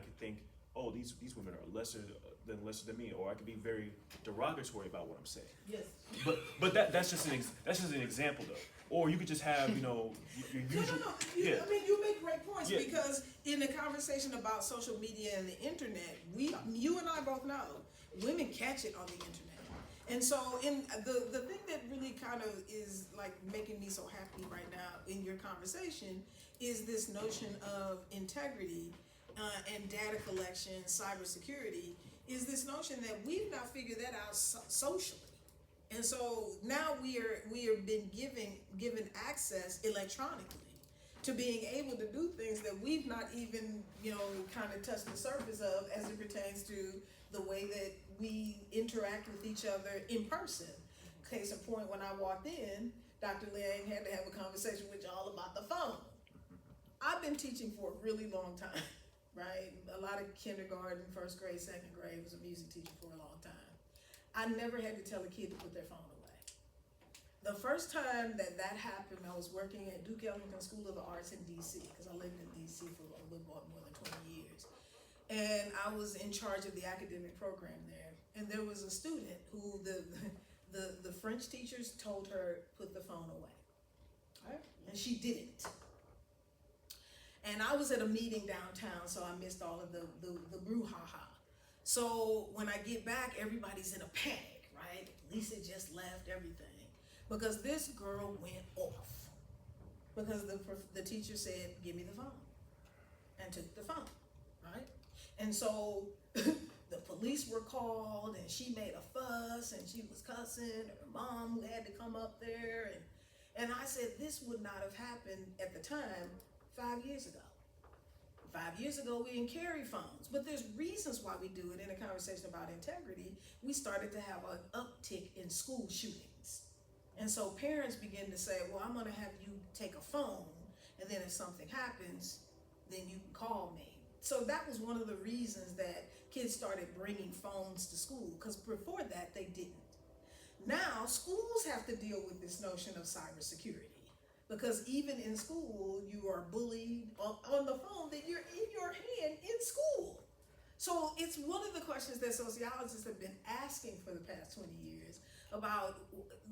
could think, oh, these women are lesser than me, or I could be very derogatory about what I'm saying. Yes. But that's just an example though. Or you could just have, you know, your usual. No. Yeah. I mean, you make great points, Yeah. because in the conversation about social media and the internet, you and I both know women catch it on the internet. And so, in the thing that really kind of is like making me so happy right now in your conversation is this notion of integrity and data collection, cybersecurity, is this notion that we've now figured that out socially. And so now we are being given access electronically to being able to do things that we've not even, you know, kind of touched the surface of as it pertains to the way that we interact with each other in person. Case in point, when I walked in, Dr. Lane had to have a conversation with y'all about the phone. I've been teaching for a really long time, right? A lot of kindergarten, first grade, second grade, was a music teacher for a long time. I never had to tell a kid to put their phone away. The first time that happened, I was working at Duke Ellington School of the Arts in DC, because I lived in DC for a little more than 20 years. And I was in charge of the academic program there. And there was a student who the French teachers told her, put the phone away. Right? And she didn't. And I was at a meeting downtown, so I missed all of the brouhaha. So when I get back, everybody's in a panic, right? Lisa just left, everything. Because this girl went off. Because the teacher said, give me the phone. And took the phone, right? And so the police were called, and she made a fuss, and she was cussing, and her mom had to come up there. And I said, this would not have happened at the time 5 years ago. 5 years ago, we didn't carry phones, but there's reasons why we do it. In a conversation about integrity, we started to have an uptick in school shootings. And so parents begin to say, well, I'm gonna have you take a phone, and then if something happens, then you can call me. So that was one of the reasons that kids started bringing phones to school, because before that, they didn't. Now, schools have to deal with this notion of cybersecurity. Because even in school, you are bullied on the phone that you're in your hand in school. So it's one of the questions that sociologists have been asking for the past 20 years about,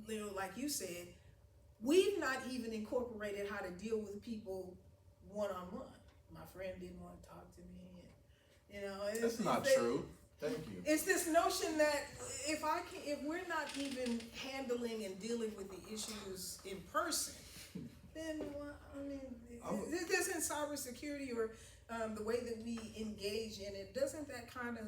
you know, like you said, we've not even incorporated how to deal with people one-on-one. My friend didn't want to talk to me, and, you know. That's not true. Thank you. It's this notion that if we're not even handling and dealing with the issues in person, then, I mean, this in cybersecurity or the way that we engage in it, doesn't that kind of